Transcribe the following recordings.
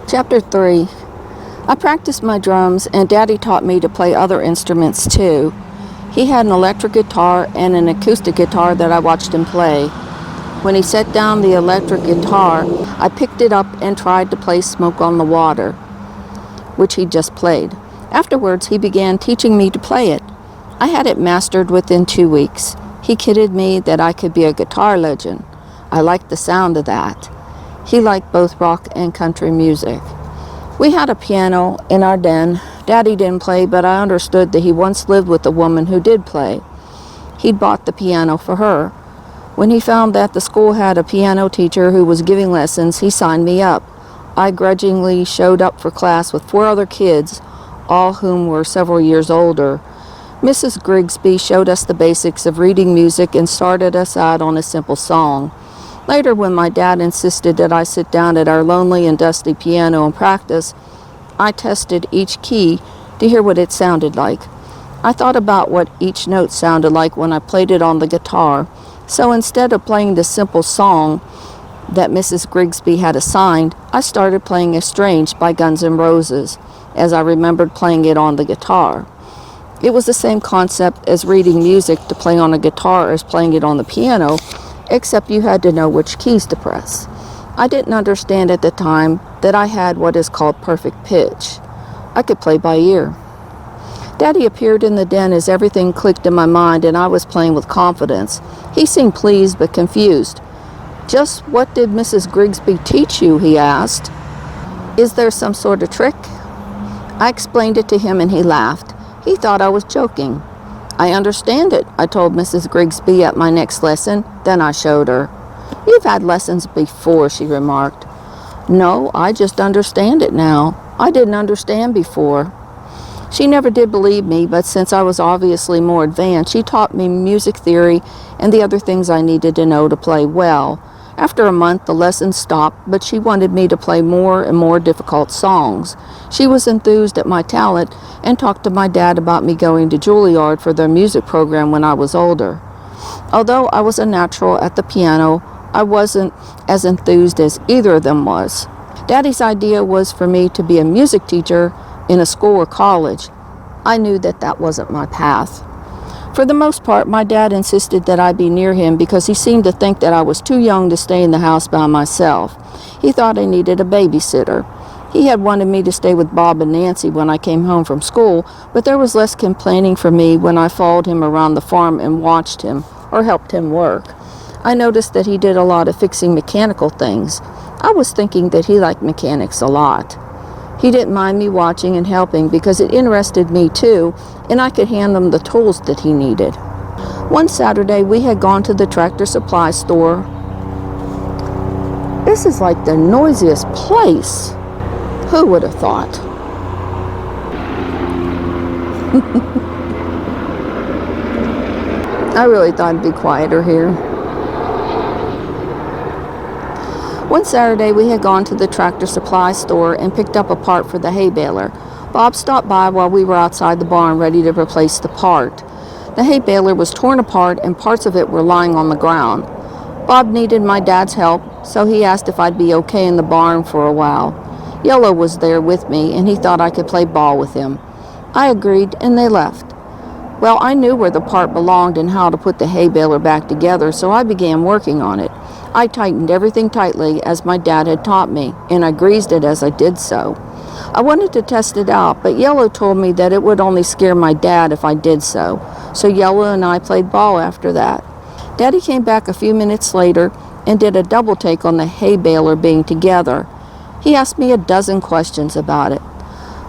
Chapter 3. I practiced my drums, and Daddy taught me to play other instruments too. He had an electric guitar and an acoustic guitar that I watched him play. When he set down the electric guitar, I picked it up and tried to play Smoke on the Water, which he just played. Afterwards, he began teaching me to play it. I had it mastered within 2 weeks. He kidded me that I could be a guitar legend. I liked the sound of that. He liked both rock and country music. We had a piano in our den. Daddy didn't play, but I understood that he once lived with a woman who did play. He'd bought the piano for her. When he found that the school had a piano teacher who was giving lessons, he signed me up. I grudgingly showed up for class with 4 other kids, all whom were several years older. Mrs. Grigsby showed us the basics of reading music and started us out on a simple song. Later, when my dad insisted that I sit down at our lonely and dusty piano and practice, I tested each key to hear what it sounded like. I thought about what each note sounded like when I played it on the guitar. So instead of playing the simple song that Mrs. Grigsby had assigned, I started playing Estranged by Guns N' Roses, as I remembered playing it on the guitar. It was the same concept as reading music to play on a guitar as playing it on the piano, except you had to know which keys to press. I didn't understand at the time that I had what is called perfect pitch. I could play by ear. Daddy appeared in the den as everything clicked in my mind and I was playing with confidence. He seemed pleased but confused. "Just what did Mrs. Grigsby teach you?" he asked. "Is there some sort of trick?" I explained it to him and he laughed. He thought I was joking. "I understand it," I told Mrs. Grigsby at my next lesson. Then I showed her. "You've had lessons before," she remarked. "No, I just understand it now. I didn't understand before." She never did believe me, but since I was obviously more advanced, she taught me music theory and the other things I needed to know to play well. After a month, the lessons stopped, but she wanted me to play more and more difficult songs. She was enthused at my talent and talked to my dad about me going to Juilliard for their music program when I was older. Although I was a natural at the piano, I wasn't as enthused as either of them was. Daddy's idea was for me to be a music teacher in a school or college. I knew that that wasn't my path. For the most part, my dad insisted that I be near him because he seemed to think that I was too young to stay in the house by myself. He thought I needed a babysitter. He had wanted me to stay with Bob and Nancy when I came home from school, but there was less complaining for me when I followed him around the farm and watched him or helped him work. I noticed that he did a lot of fixing mechanical things. I was thinking that he liked mechanics a lot. He didn't mind me watching and helping because it interested me too, and I could hand him the tools that he needed. One Saturday, we had gone to the tractor supply store. This is like the noisiest place. Who would have thought? I really thought it'd be quieter here. One Saturday, we had gone to the tractor supply store and picked up a part for the Haybaler. Bob stopped by while we were outside the barn ready to replace the part. The Haybaler was torn apart and parts of it were lying on the ground. Bob needed my dad's help, so he asked if I'd be okay in the barn for a while. Yellow was there with me, and he thought I could play ball with him. I agreed, and they left. Well, I knew where the part belonged and how to put the Haybaler back together, so I began working on it. I tightened everything tightly as my dad had taught me, and I greased it as I did so. I wanted to test it out, but Yellow told me that it would only scare my dad if I did so. So Yellow and I played ball after that. Daddy came back a few minutes later and did a double take on the Haybaler being together. He asked me a dozen questions about it.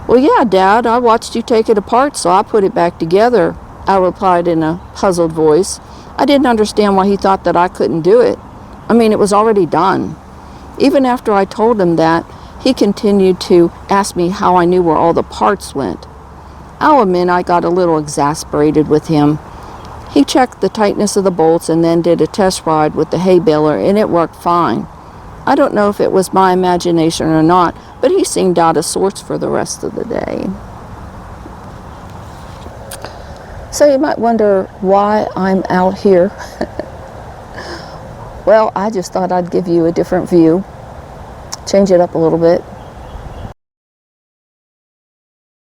"Well, yeah, Dad, I watched you take it apart, so I put it back together," I replied in a puzzled voice. I didn't understand why he thought that I couldn't do it. I mean, it was already done. Even after I told him that, he continued to ask me how I knew where all the parts went. I'll admit I got a little exasperated with him. He checked the tightness of the bolts and then did a test ride with the Haybaler, and it worked fine. I don't know if it was my imagination or not, but he seemed out of sorts for the rest of the day. So you might wonder why I'm out here. Well, I just thought I'd give you a different view, change it up a little bit.